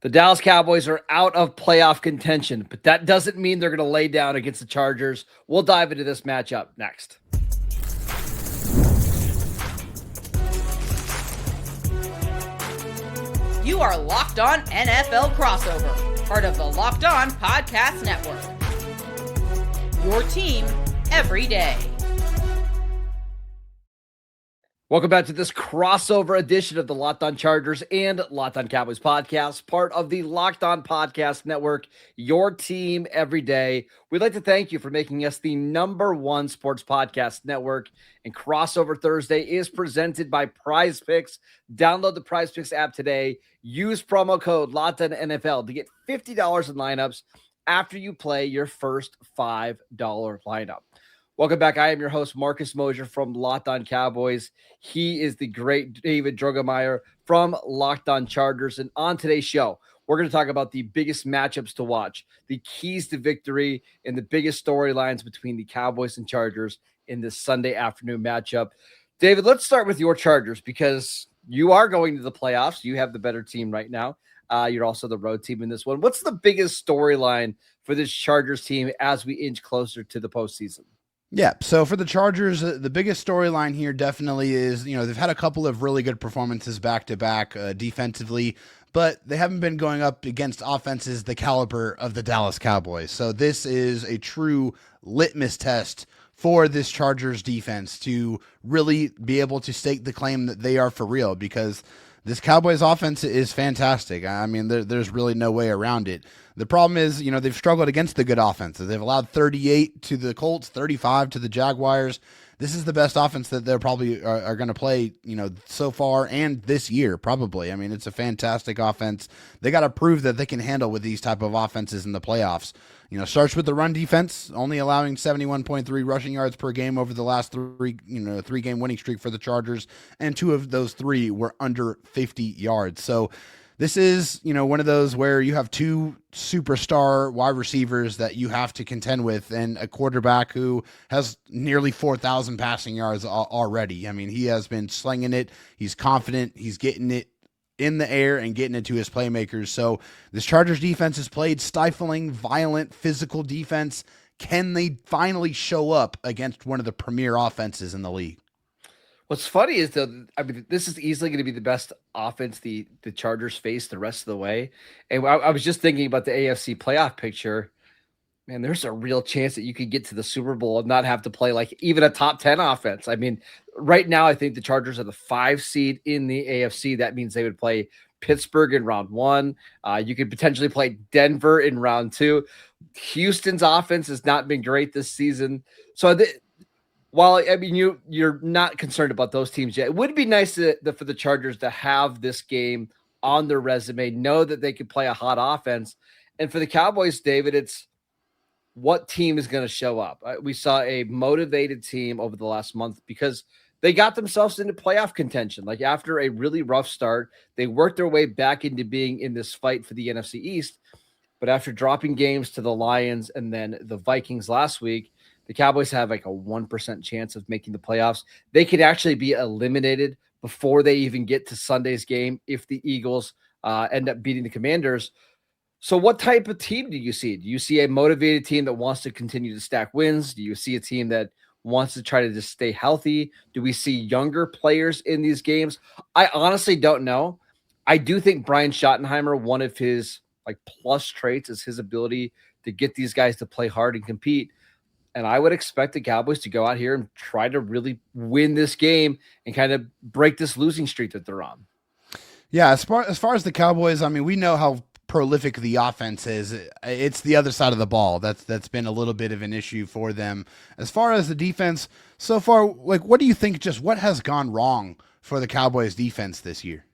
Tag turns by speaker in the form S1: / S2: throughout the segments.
S1: The Dallas Cowboys are out of playoff contention, but that doesn't mean they're going to lay down against the Chargers. We'll dive into this matchup next.
S2: You are Locked On NFL Crossover, part of the Locked On Podcast Network. Your team every day.
S1: Welcome back to this crossover edition of the Locked On Chargers and Locked On Cowboys podcast, part of the Locked On Podcast Network, your team every day. We'd like to thank you for making us the #1 sports podcast network. And Crossover Thursday is presented by Prize Picks. Download the Prize Picks app today. Use promo code LOCKEDONNFL to get $50 in lineups after you play your first $5 lineup. Welcome back. I am your host, Marcus Mosher from Locked On Cowboys. He is the great David Droegemeier from Locked On Chargers. And on today's show, we're going to talk about the biggest matchups to watch, the keys to victory, and the biggest storylines between the Cowboys and Chargers in this Sunday afternoon matchup. David, let's start with your Chargers because you are going to the playoffs. You have the better team right now. You're also the road team in this one. What's the biggest storyline for this Chargers team as we inch closer to the postseason?
S3: Yeah, so for the Chargers, the biggest storyline here definitely is, they've had a couple of really good performances back-to-back defensively, but they haven't been going up against offenses the caliber of the Dallas Cowboys. So this is a true litmus test for this Chargers defense to really be able to stake the claim that they are for real, because this Cowboys offense is fantastic. I mean, there's really no way around it. The problem is, they've struggled against the good offenses. They've allowed 38 to the Colts, 35 to the Jaguars. This is the best offense that they're probably are going to play, so far and this year, probably. I mean, it's a fantastic offense. They got to prove that they can handle with these type of offenses in the playoffs. Starts with the run defense, only allowing 71.3 rushing yards per game over the last three-game winning streak for the Chargers, and 2 of those 3 were under 50 yards. So this is, one of those where you have 2 superstar wide receivers that you have to contend with and a quarterback who has nearly 4,000 passing yards already. I mean, he has been slinging it. He's confident. He's getting it in the air and getting it to his playmakers. So this Chargers defense has played stifling, violent, physical defense. Can they finally show up against one of the premier offenses in the league?
S1: What's funny is this is easily going to be the best offense the Chargers face the rest of the way. And I was just thinking about the AFC playoff picture. Man, there's a real chance that you could get to the Super Bowl and not have to play like even a top 10 offense. I mean, right now, I think the Chargers are the 5 seed in the AFC. That means they would play Pittsburgh in round 1. You could potentially play Denver in round 2. Houston's offense has not been great this season. So while you're not concerned about those teams yet, it would be nice for the Chargers to have this game on their resume, know that they could play a hot offense. And for the Cowboys, David, it's what team is going to show up. We saw a motivated team over the last month because they got themselves into playoff contention. Like after a really rough start, they worked their way back into being in this fight for the NFC East. But after dropping games to the Lions and then the Vikings last week, the Cowboys have like a 1% chance of making the playoffs. They could actually be eliminated before they even get to Sunday's game if the Eagles end up beating the Commanders. So what type of team do you see? Do you see a motivated team that wants to continue to stack wins? Do you see a team that wants to try to just stay healthy? Do we see younger players in these games? I honestly don't know. I do think Brian Schottenheimer, one of his plus traits is his ability to get these guys to play hard and compete. And I would expect the Cowboys to go out here and try to really win this game and kind of break this losing streak that they're on.
S3: Yeah, as far as the Cowboys, I mean, we know how prolific the offense is. It's the other side of the ball that's been a little bit of an issue for them. As far as the defense, so far, what do you think? Just what has gone wrong for the Cowboys defense this year?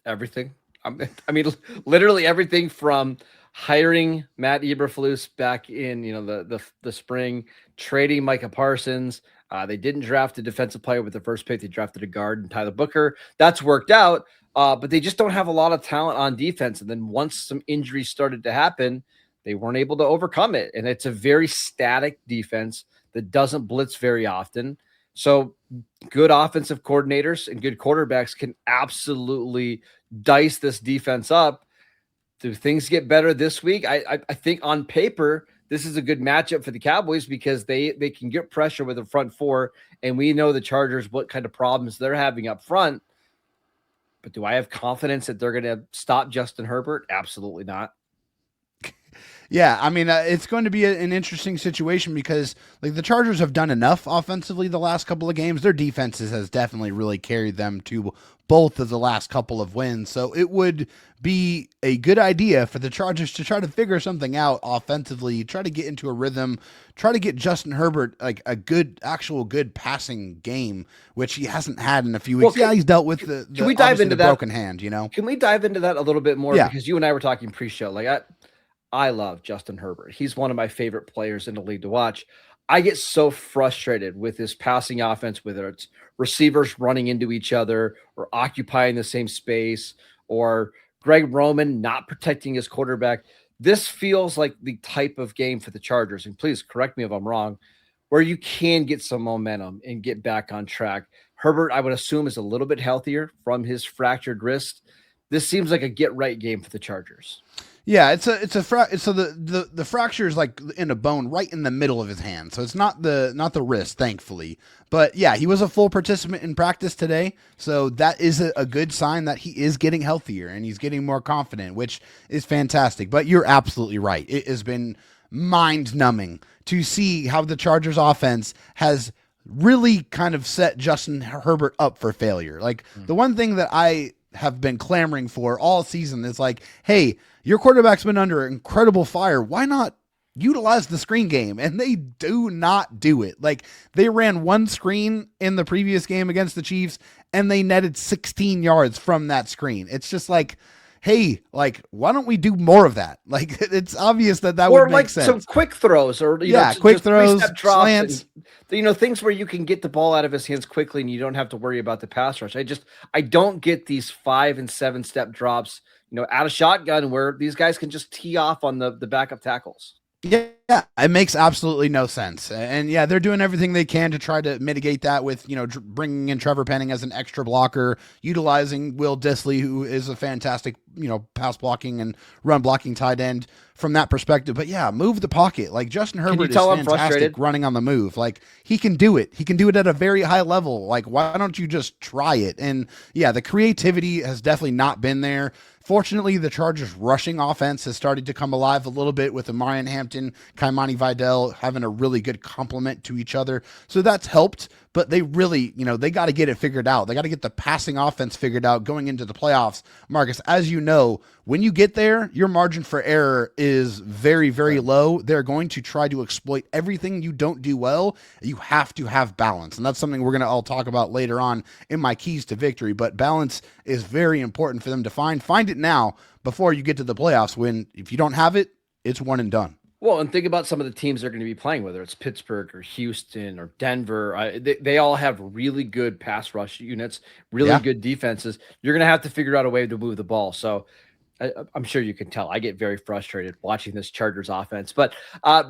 S1: Everything. I mean, literally everything from hiring Matt Eberflus back in the spring, trading Micah Parsons. They didn't draft a defensive player with the first pick. They drafted a guard and Tyler Booker. That's worked out. But they just don't have a lot of talent on defense. And then once some injuries started to happen, they weren't able to overcome it. And it's a very static defense that doesn't blitz very often. So good offensive coordinators and good quarterbacks can absolutely dice this defense up. do things get better this week? I think on paper, this is a good matchup for the Cowboys because they can get pressure with the front four, and we know the Chargers, what kind of problems they're having up front. But do I have confidence that they're going to stop Justin Herbert? Absolutely not.
S3: Yeah, I mean, it's going to be an interesting situation because like the Chargers have done enough offensively the last couple of games. Their defenses has definitely really carried them to both of the last couple of wins. So it would be a good idea for the Chargers to try to figure something out offensively, try to get into a rhythm, try to get Justin Herbert like a good, actual good passing game, which he hasn't had in a few weeks. He's dealt with the
S1: can we dive into that
S3: broken hand, you know?
S1: Can we dive into that a little bit more?
S3: Yeah.
S1: Because you and I were talking pre-show. Like I love Justin Herbert. He's one of my favorite players in the league to watch. I get so frustrated with his passing offense, whether it's receivers running into each other or occupying the same space or Greg Roman not protecting his quarterback. This feels like the type of game for the Chargers, and please correct me if I'm wrong, where you can get some momentum and get back on track. Herbert, I would assume, is a little bit healthier from his fractured wrist. This seems like a get-right game for the Chargers.
S3: Yeah, so the fracture is like in a bone right in the middle of his hand. So it's not the wrist, thankfully. But yeah, he was a full participant in practice today. So that is a good sign that he is getting healthier and he's getting more confident, which is fantastic. But you're absolutely right. It has been mind-numbing to see how the Chargers offense has really kind of set Justin Herbert up for failure. Like the one thing that I have been clamoring for all season is like, hey, your quarterback's been under incredible fire. Why not utilize the screen game? And they do not do it. Like they ran one screen in the previous game against the Chiefs and they netted 16 yards from that screen. It's just like, hey, like, why don't we do more of that? Like it's obvious that would make sense.
S1: Or like some quick throws or,
S3: quick throws, slants,
S1: and, things where you can get the ball out of his hands quickly and you don't have to worry about the pass rush. I don't get these 5 and 7 step drops, out of shotgun where these guys can just tee off on the backup tackles.
S3: Yeah, it makes absolutely no sense. And yeah, they're doing everything they can to try to mitigate that with, bringing in Trevor Penning as an extra blocker, utilizing Will Dissly, who is a fantastic, pass blocking and run blocking tight end from that perspective. But yeah, move the pocket. Like Justin Herbert is fantastic running on the move. Like he can do it. He can do it at a very high level. Like, why don't you just try it? And yeah, the creativity has definitely not been there. Fortunately, the Chargers' rushing offense has started to come alive a little bit with Amarian Hampton, Kaimani Vidal having a really good complement to each other. So that's helped, but they really, they got to get it figured out. They got to get the passing offense figured out going into the playoffs. Marcus, as you know, when you get there, your margin for error is very, very low. They're going to try to exploit everything you don't do well. You have to have balance. And that's something we're going to all talk about later on in my keys to victory. But balance is very important for them to find. Find it now before you get to the playoffs, when if you don't have it, it's one and done.
S1: Well, and think about some of the teams they're going to be playing, whether it's Pittsburgh or Houston or Denver. They all have really good pass rush units, really good defenses. You're going to have to figure out a way to move the ball. So I'm sure you can tell I get very frustrated watching this Chargers offense. But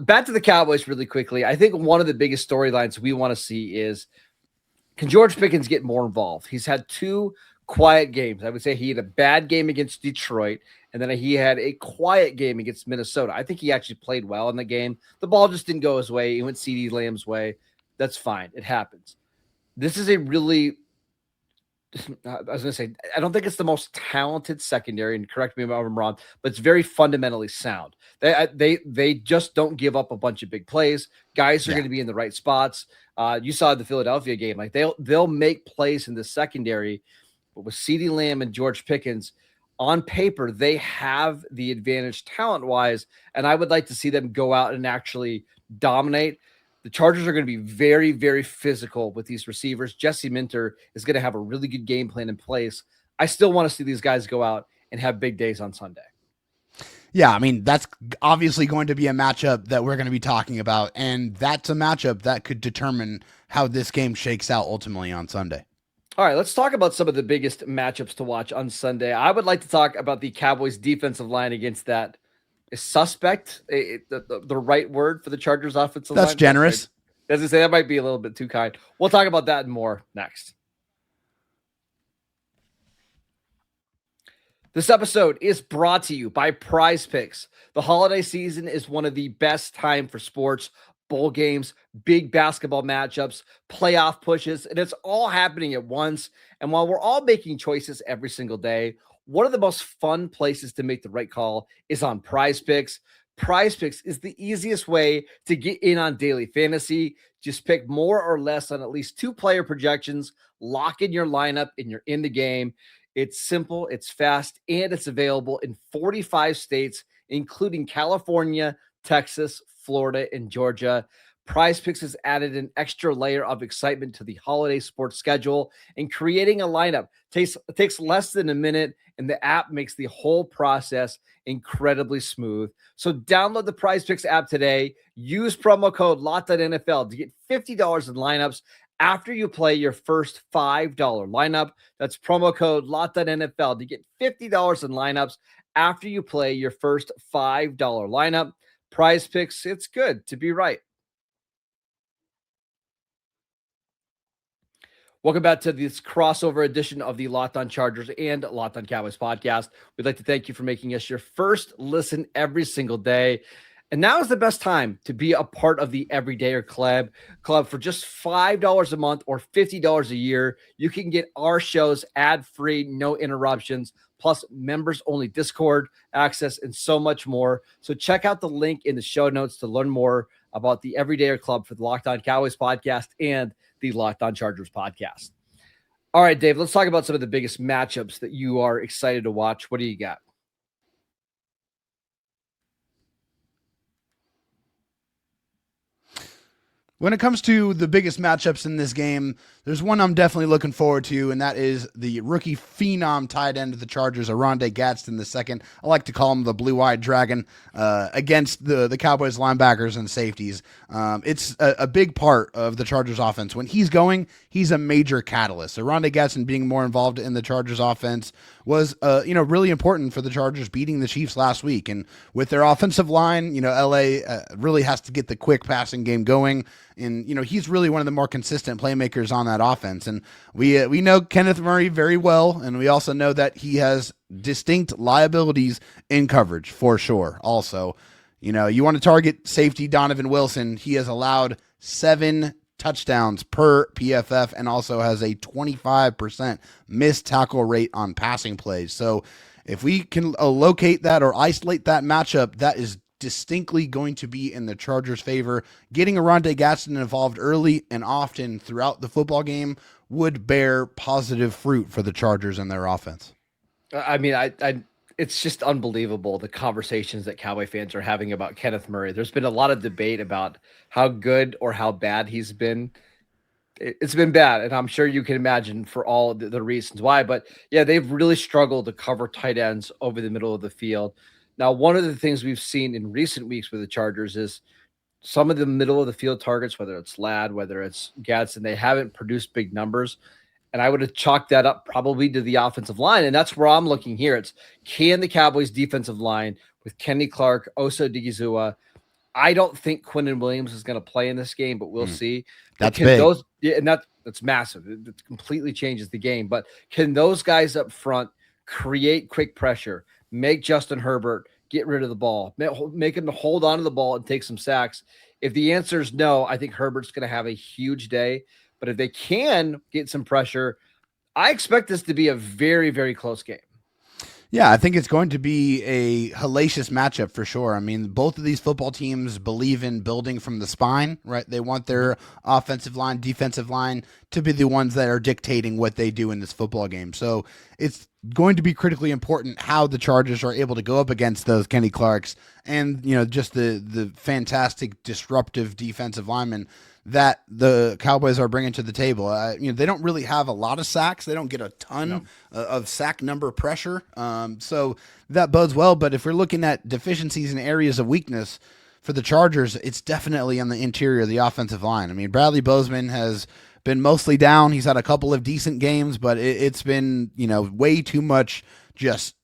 S1: back to the Cowboys really quickly. I think one of the biggest storylines we want to see is, can George Pickens get more involved? He's had 2 quiet games. I would say he had a bad game against Detroit, and then he had a quiet game against Minnesota. I think he actually played well in the game. The ball just didn't go his way. He went CeeDee Lamb's way. That's fine. It happens. This is a really, I was going to say, I don't think it's the most talented secondary, and correct me if I'm wrong, but it's very fundamentally sound. They just don't give up a bunch of big plays. Guys are going to be in the right spots. You saw the Philadelphia game. Like they'll make plays in the secondary. But with CeeDee Lamb and George Pickens, on paper, they have the advantage talent-wise, and I would like to see them go out and actually dominate. The Chargers are going to be very, very physical with these receivers. Jesse Minter is going to have a really good game plan in place. I still want to see these guys go out and have big days on Sunday.
S3: Yeah, I mean, that's obviously going to be a matchup that we're going to be talking about, and that's a matchup that could determine how this game shakes out ultimately on Sunday.
S1: All right, let's talk about some of the biggest matchups to watch on Sunday. I would like to talk about the Cowboys' defensive line against that suspect, the right word for the Chargers' offensive line.
S3: That's generous.
S1: As I say, that might be a little bit too kind. We'll talk about that and more next. This episode is brought to you by Prize Picks. The holiday season is one of the best time for sports, bowl games, big basketball matchups, playoff pushes, and it's all happening at once. And while we're all making choices every single day, one of the most fun places to make the right call is on Prize Picks. Prize Picks is the easiest way to get in on daily fantasy. Just pick more or less on at least 2 player projections, lock in your lineup, and you're in the game. It's simple, it's fast, and it's available in 45 states, including California, Texas, Florida, and Georgia. Prize Picks has added an extra layer of excitement to the holiday sports schedule, and creating a lineup takes less than a minute, and the app makes the whole process incredibly smooth. So download the Prize Picks app today. Use promo code LOCKEDONNFL to get $50 in lineups after you play your first $5 lineup. That's promo code LOCKEDONNFL to get $50 in lineups after you play your first $5 lineup. Prize Picks, it's good to be right. Welcome back to this crossover edition of the Locked On Chargers and Locked On Cowboys podcast. We'd like to thank you for making us your first listen every single day. And now is the best time to be a part of the Everydayer Club. For just $5 a month or $50 a year, you can get our shows ad-free, no interruptions, plus members-only Discord access and so much more. So check out the link in the show notes to learn more about the Everydayer Club for the Locked On Cowboys podcast and the Locked On Chargers podcast. All right, Dave, let's talk about some of the biggest matchups that you are excited to watch. What do you got?
S3: When it comes to the biggest matchups in this game, there's one I'm definitely looking forward to, and that is the rookie phenom tight end of the Chargers, Oronde Gadsden II. I like to call him the blue-eyed dragon, against the Cowboys linebackers and safeties. It's a big part of the Chargers offense. When he's going, he's a major catalyst. Oronde Gadsden being more involved in the Chargers offense was really important for the Chargers beating the Chiefs last week. And with their offensive line, LA really has to get the quick passing game going. And, he's really one of the more consistent playmakers on that offense. And we know Kenneth Murray very well, and we also know that he has distinct liabilities in coverage for sure. Also, you want to target safety Donovan Wilson. He has allowed 7 touchdowns per PFF and also has a 25% missed tackle rate on passing plays. So if we can locate that or isolate that matchup, that is distinctly going to be in the Chargers' favor. Getting Oronde Gadsden involved early and often throughout the football game would bear positive fruit for the Chargers and their offense.
S1: I mean, it's just unbelievable the conversations that Cowboy fans are having about Kenneth Murray. There's been a lot of debate about how good or how bad he's been. It's been bad, and I'm sure you can imagine for all the reasons why. But yeah, they've really struggled to cover tight ends over the middle of the field. Now, one of the things we've seen in recent weeks with the Chargers is some of the middle of the field targets, whether it's Ladd, whether it's Gadsden, they haven't produced big numbers. And I would have chalked that up probably to the offensive line. And that's where I'm looking here. It's, can the Cowboys defensive line with Kenny Clark, Osa Odighizuwa? I don't think Quinnen Williams is going to play in this game, but we'll see.
S3: That's big.
S1: And that's massive. It completely changes the game. But can those guys up front create quick pressure, make Justin Herbert get rid of the ball, make him hold on to the ball and take some sacks? If the answer is no, I think Herbert's going to have a huge day. But if they can get some pressure, I expect this to be a very, very close game.
S3: Yeah, I think it's going to be a hellacious matchup for sure. I mean, both of these football teams believe in building from the spine, right? They want their offensive line, defensive line to be the ones that are dictating what they do in this football game. So it's going to be critically important how the Chargers are able to go up against those Kenny Clarks and, just the fantastic disruptive defensive linemen that the Cowboys are bringing to the table. They don't really have a lot of sacks. They don't get a ton of sack number pressure. So that bodes well. But if we're looking at deficiencies and areas of weakness for the Chargers, it's definitely on the interior of the offensive line. I mean, Bradley Bozeman has been mostly down. He's had a couple of decent games, but it's been, way too much just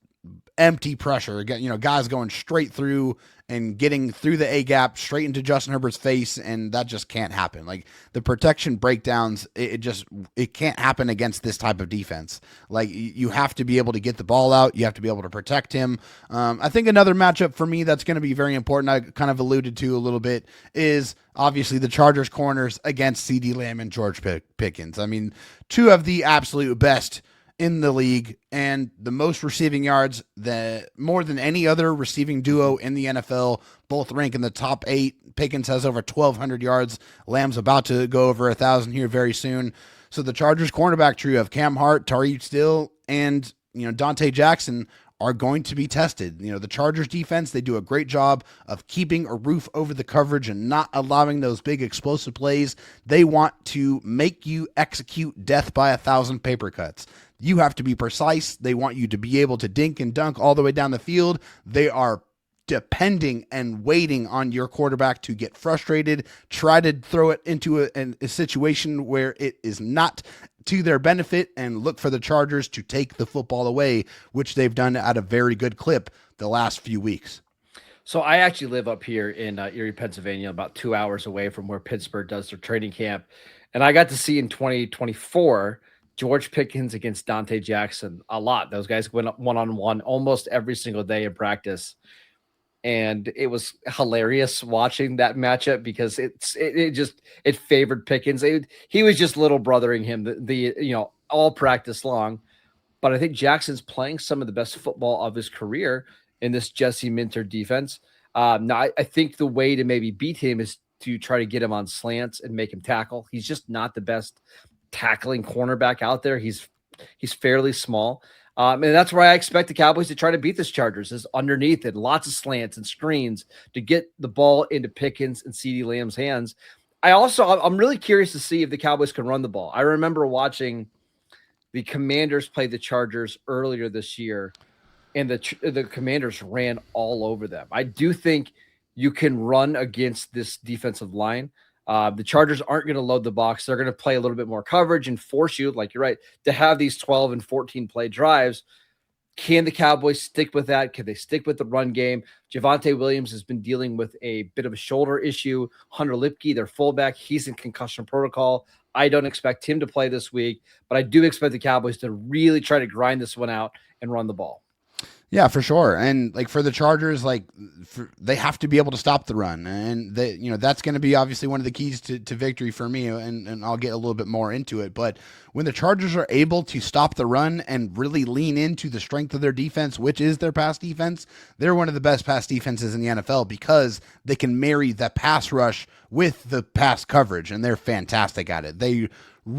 S3: empty pressure. Guys going straight through and getting through the A gap straight into Justin Herbert's face, and that just can't happen. Like the protection breakdowns, it can't happen against this type of defense. Like you have to be able to get the ball out, you have to be able to protect him. I think another matchup for me that's going to be very important, I kind of alluded to a little bit, is obviously the Chargers corners against CeeDee Lamb and George Pickens. I mean, two of the absolute best in the league and the most receiving yards, more than any other receiving duo in the NFL, both rank in the top 8. Pickens has over 1,200 yards. Lamb's about to go over 1,000 here very soon. So the Chargers cornerback trio of Cam Hart, Tariq Still, and Dante Jackson are going to be tested. The Chargers defense, they do a great job of keeping a roof over the coverage and not allowing those big explosive plays. They want to make you execute death by 1,000 paper cuts. You have to be precise. They want you to be able to dink and dunk all the way down the field. They are depending and waiting on your quarterback to get frustrated, try to throw it into a situation where it is not to their benefit, and look for the Chargers to take the football away, which they've done at a very good clip the last few weeks.
S1: So I actually live up here in Erie, Pennsylvania, about 2 hours away from where Pittsburgh does their training camp. And I got to see in 2024 George Pickens against Dante Jackson a lot. Those guys went up one-on-one almost every single day in practice. And it was hilarious watching that matchup because it favored Pickens. He was just little brothering him all practice long. But I think Jackson's playing some of the best football of his career in this Jesse Minter defense. Now I think the way to maybe beat him is to try to get him on slants and make him tackle. He's just not the best tackling cornerback out there. He's fairly small. And that's where I expect the Cowboys to try to beat this Chargers, is underneath it, lots of slants and screens to get the ball into Pickens and CeeDee Lamb's hands. I'm really curious to see if the Cowboys can run the ball. I remember watching the Commanders play the Chargers earlier this year, and the Commanders ran all over them. I do think you can run against this defensive line. The Chargers aren't going to load the box. They're going to play a little bit more coverage and force you, like you're right, to have these 12 and 14 play drives. Can the Cowboys stick with that? Can they stick with the run game? Javonte Williams has been dealing with a bit of a shoulder issue. Hunter Lipke, their fullback, he's in concussion protocol. I don't expect him to play this week, but I do expect the Cowboys to really try to grind this one out and run the ball.
S3: Yeah, for sure. And like for the Chargers, they have to be able to stop the run. And that's going to be obviously one of the keys to victory for me. And I'll get a little bit more into it. But when the Chargers are able to stop the run and really lean into the strength of their defense, which is their pass defense, they're one of the best pass defenses in the NFL because they can marry the pass rush with the pass coverage. And they're fantastic at it.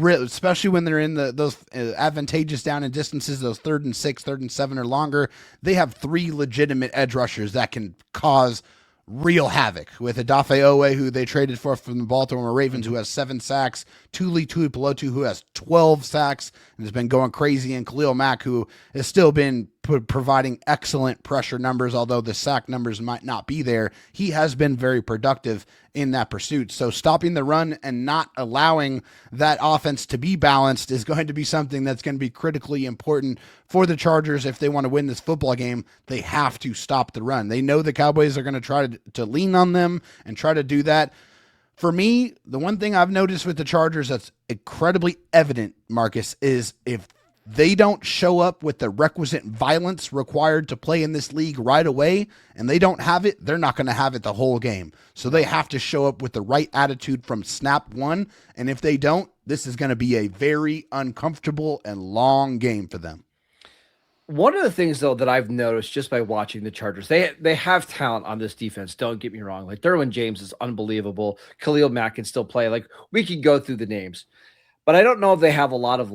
S3: Especially when they're in those advantageous down and distances, those 3rd and 6, 3rd and 7 or longer, they have 3 legitimate edge rushers that can cause real havoc. With Odafe Owe, who they traded for from the Baltimore Ravens, who has 7 sacks, Tuli Tuipulotu, who has 12 sacks and has been going crazy, and Khalil Mack, who has still been providing excellent pressure numbers, although the sack numbers might not be there. He has been very productive in that pursuit. So stopping the run and not allowing that offense to be balanced is going to be something that's going to be critically important for the Chargers. If they want to win this football game, they have to stop the run. They know the Cowboys are going to try to lean on them and try to do that. For me, the one thing I've noticed with the Chargers that's incredibly evident, Marcus, is if they don't show up with the requisite violence required to play in this league right away, and they don't have it, they're not going to have it the whole game. So they have to show up with the right attitude from snap one, and if they don't, this is going to be a very uncomfortable and long game for them.
S1: One of the things, though, that I've noticed just by watching the Chargers, they have talent on this defense. Don't get me wrong. Like, Derwin James is unbelievable. Khalil Mack can still play. Like, we can go through the names. But I don't know if they have a lot of,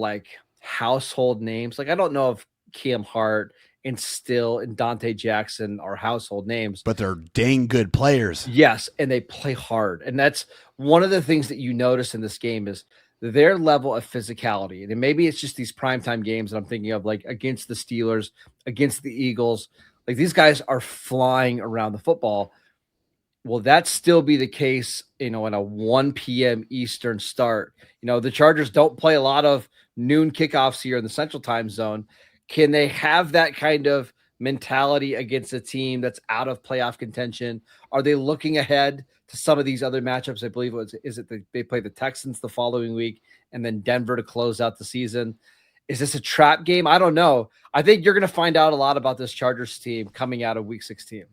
S1: household names. Like, I don't know if Cam Hart and Still and Dante Jackson are household names.
S3: But they're dang good players.
S1: Yes, and they play hard. And that's one of the things that you notice in this game is their level of physicality. And maybe it's just these primetime games that I'm thinking of, like against the Steelers, against the Eagles. Like, these guys are flying around the football. Will that still be the case, in a 1 p.m. Eastern start? The Chargers don't play a lot of noon kickoffs here in the Central Time Zone. Can they have that kind of mentality against a team that's out of playoff contention? Are they looking ahead to some of these other matchups? I believe they play the Texans the following week and then Denver to close out the season. Is this a trap game? I don't know. I think you're going to find out a lot about this Chargers team coming out of week 16.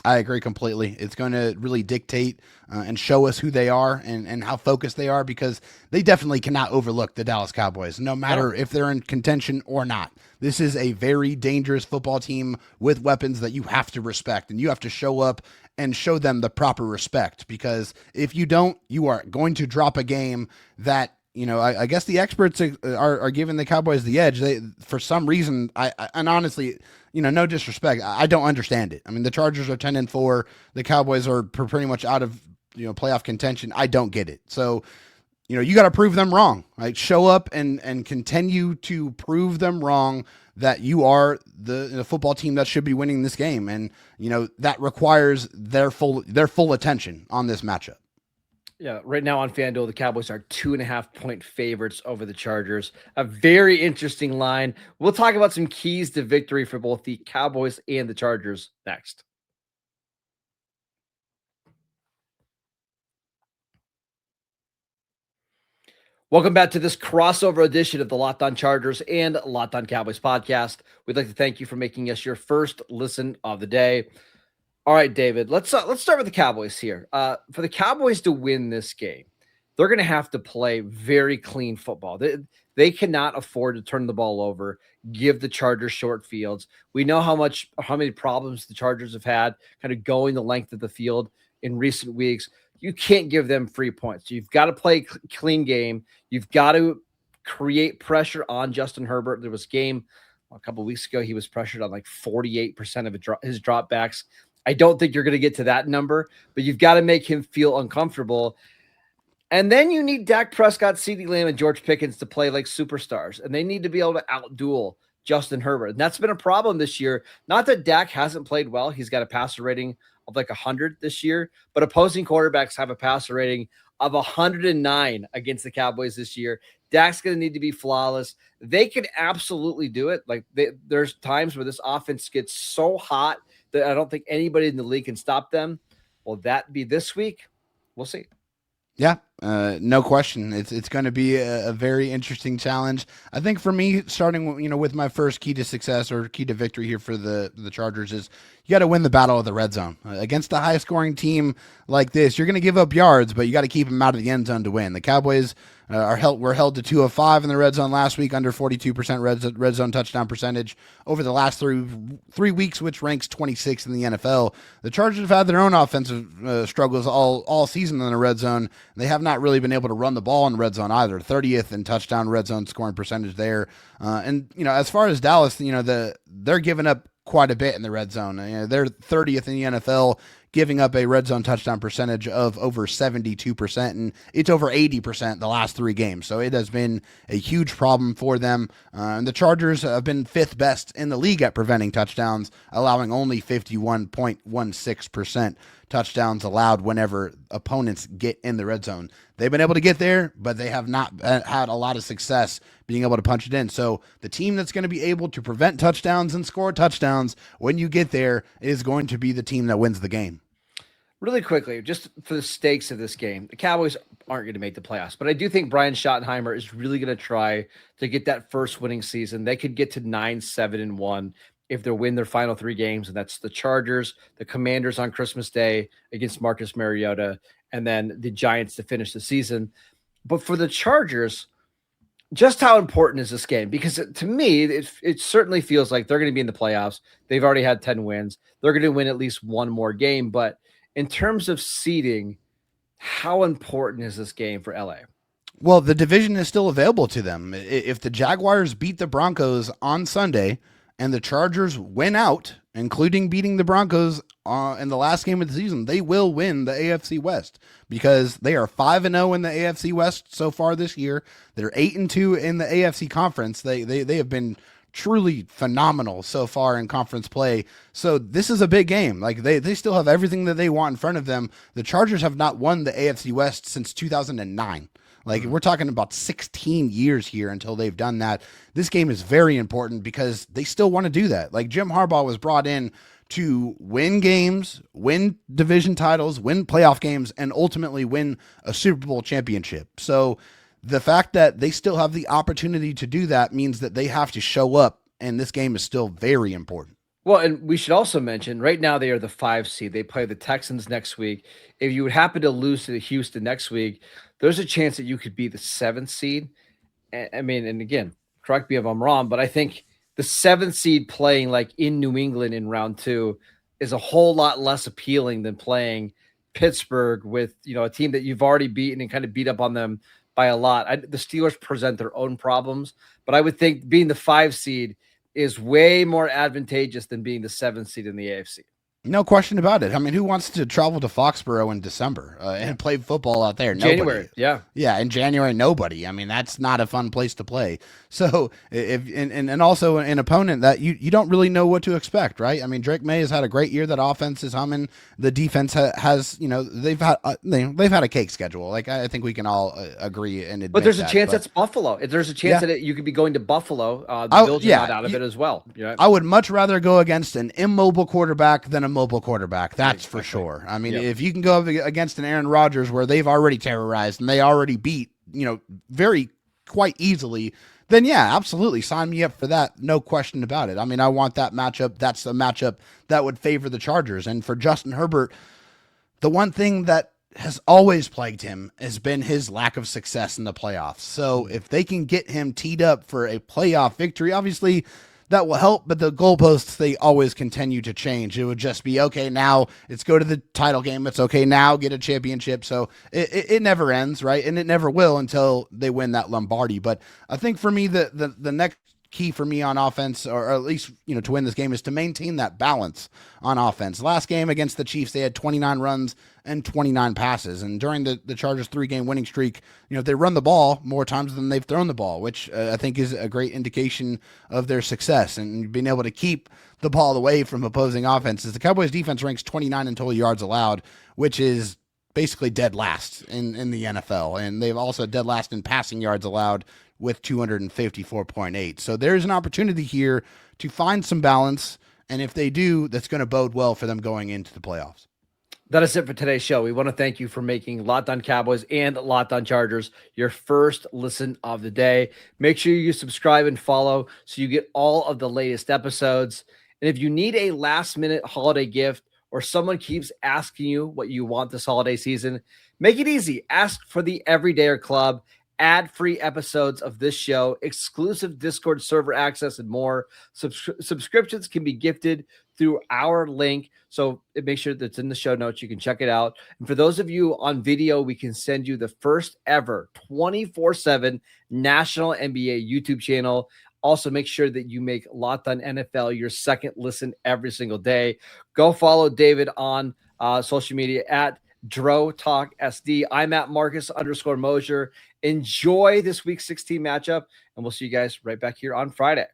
S3: I agree completely. It's going to really dictate and show us who they are and how focused they are, because they definitely cannot overlook the Dallas Cowboys, no matter if they're in contention or not. This is a very dangerous football team with weapons that you have to respect, and you have to show up and show them the proper respect, because if you don't, you are going to drop a game that, I guess the experts are giving the Cowboys the edge. They, for some reason, and honestly, no disrespect, I don't understand it. I mean, the Chargers are 10-4. The Cowboys are pretty much out of playoff contention. I don't get it. So, you got to prove them wrong. Right? Show up and continue to prove them wrong that you are the football team that should be winning this game, and that requires their full attention on this matchup.
S1: Yeah, right now on FanDuel, the Cowboys are 2.5-point favorites over the Chargers. A very interesting line. We'll talk about some keys to victory for both the Cowboys and the Chargers next. Welcome back to this crossover edition of the Locked On Chargers and Locked On Cowboys podcast. We'd like to thank you for making us your first listen of the day. All right, David, let's start with the Cowboys here. For the Cowboys to win this game, they're going to have to play very clean football. They cannot afford to turn the ball over, give the Chargers short fields. We know how many problems the Chargers have had kind of going the length of the field in recent weeks. You can't give them free points. You've got to play a clean game. You've got to create pressure on Justin Herbert. There was a game a couple of weeks ago. He was pressured on like 48% of his dropbacks. I don't think you're going to get to that number, but you've got to make him feel uncomfortable. And then you need Dak Prescott, CeeDee Lamb, and George Pickens to play like superstars, and they need to be able to outduel Justin Herbert. And that's been a problem this year. Not that Dak hasn't played well. He's got a passer rating of like 100 this year, but opposing quarterbacks have a passer rating of 109 against the Cowboys this year. Dak's going to need to be flawless. They can absolutely do it. Like there's times where this offense gets so hot that I don't think anybody in the league can stop them. Will that be this week? We'll see.
S3: Yeah, no question. It's going to be a very interesting challenge. I think for me, starting with my first key to success or key to victory here for the Chargers is you got to win the battle of the red zone. Against a high scoring team like this, you're going to give up yards, but you got to keep them out of the end zone to win. The Cowboys were held to 2 of 5 in the red zone last week, under 42% red zone touchdown percentage over the last three weeks, which ranks 26th in the NFL. The Chargers have had their own offensive struggles all season in the red zone. They have not really been able to run the ball in the red zone either. 30th in touchdown red zone scoring percentage there. And as far as Dallas, they're giving up quite a bit in the red zone. They're 30th in the NFL, giving up a red zone touchdown percentage of over 72%, and it's over 80% the last 3 games. So it has been a huge problem for them. And the Chargers have been 5th best in the league at preventing touchdowns, allowing only 51.16% touchdowns allowed whenever opponents get in the red zone. They've been able to get there, but they have not had a lot of success being able to punch it in. So the team that's going to be able to prevent touchdowns and score touchdowns when you get there is going to be the team that wins the game.
S1: Really quickly, just for the stakes of this game, the Cowboys aren't going to make the playoffs, but I do think Brian Schottenheimer is really going to try to get that first winning season. They could get to 9-7-1 if they win their final 3 games, and that's the Chargers, the Commanders on Christmas Day against Marcus Mariota, and then the Giants to finish the season. But for the Chargers, just how important is this game? Because to me, it certainly feels like they're going to be in the playoffs. They've already had 10 wins. They're going to win at least one more game. But in terms of seeding, how important is this game for LA?
S3: Well, the division is still available to them. If the Jaguars beat the Broncos on Sunday and the Chargers win out, including beating the Broncos in the last game of the season, they will win the AFC West because they are 5-0 in the AFC West so far this year. They're 8-2 in the AFC Conference. They have been truly phenomenal so far in conference play. So this is a big game. Like they still have everything that they want in front of them. The Chargers have not won the AFC West since 2009. Like we're talking about 16 years here until they've done that. This game is very important because they still want to do that. Like Jim Harbaugh was brought in to win games, win division titles, win playoff games, and ultimately win a Super Bowl championship. So the fact that they still have the opportunity to do that means that they have to show up, and this game is still very important.
S1: Well, and we should also mention right now they are the 5 seed. They play the Texans next week. If you would happen to lose to Houston next week, there's a chance that you could be the 7th seed. I mean, and again, correct me if I'm wrong, but I think the 7th seed playing like in New England in round 2 is a whole lot less appealing than playing Pittsburgh with, a team that you've already beaten and kind of beat up on them by a lot. The Steelers present their own problems, but I would think being the 5 seed is way more advantageous than being the 7th seed in the AFC.
S3: No question about it. I mean, who wants to travel to Foxborough in December and play football out there?
S1: January,
S3: nobody.
S1: yeah.
S3: Yeah, in January, nobody. I mean, that's not a fun place to play. So, and also an opponent that you don't really know what to expect, right? I mean, Drake May has had a great year. That offense is humming. The defense has, they've had a cake schedule. Like I think we can all agree and admit.
S1: But there's a
S3: that,
S1: chance that's Buffalo. There's a chance that you could be going to Buffalo. The Bills are not out of it as well. Yeah.
S3: I would much rather go against an immobile quarterback than a mobile quarterback. That's for sure. I mean, if you can go up against an Aaron Rodgers where they've already terrorized and they already beat, very quite easily, then yeah, absolutely sign me up for that. No question about it. I mean, I want that matchup. That's a matchup that would favor the Chargers. And for Justin Herbert, the one thing that has always plagued him has been his lack of success in the playoffs. So if they can get him teed up for a playoff victory, obviously that will help, but the goalposts, they always continue to change. It would just be, okay, now let's go to the title game. It's okay, now get a championship. So it never ends, right? And it never will until they win that Lombardi. But I think for me, the next key for me on offense, or at least, to win this game, is to maintain that balance on offense. Last game against the Chiefs, they had 29 runs and 29 passes. And during the Chargers 3-game winning streak, they run the ball more times than they've thrown the ball, which I think is a great indication of their success and being able to keep the ball away from opposing offenses. The Cowboys defense ranks 29 in total yards allowed, which is basically dead last in the NFL. And they've also dead last in passing yards allowed with 254.8. So there's an opportunity here to find some balance. And if they do, that's going to bode well for them going into the playoffs.
S1: That is it for today's show. We want to thank you for making Locked On Cowboys and Locked On Chargers your first listen of the day. Make sure you subscribe and follow so you get all of the latest episodes. And if you need a last-minute holiday gift or someone keeps asking you what you want this holiday season, make it easy. Ask for the Everydayer Club. Ad-free episodes of this show, exclusive Discord server access, and more. Subscriptions can be gifted through our link, so make sure that's in the show notes. You can check it out. And for those of you on video, we can send you the first ever 24/7 National NBA YouTube channel. Also, make sure that you make Locked On NFL your second listen every single day. Go follow David on social media at DroTalkSD. I'm at Marcus_Mosher. Enjoy this week 16 matchup, and we'll see you guys right back here on Friday.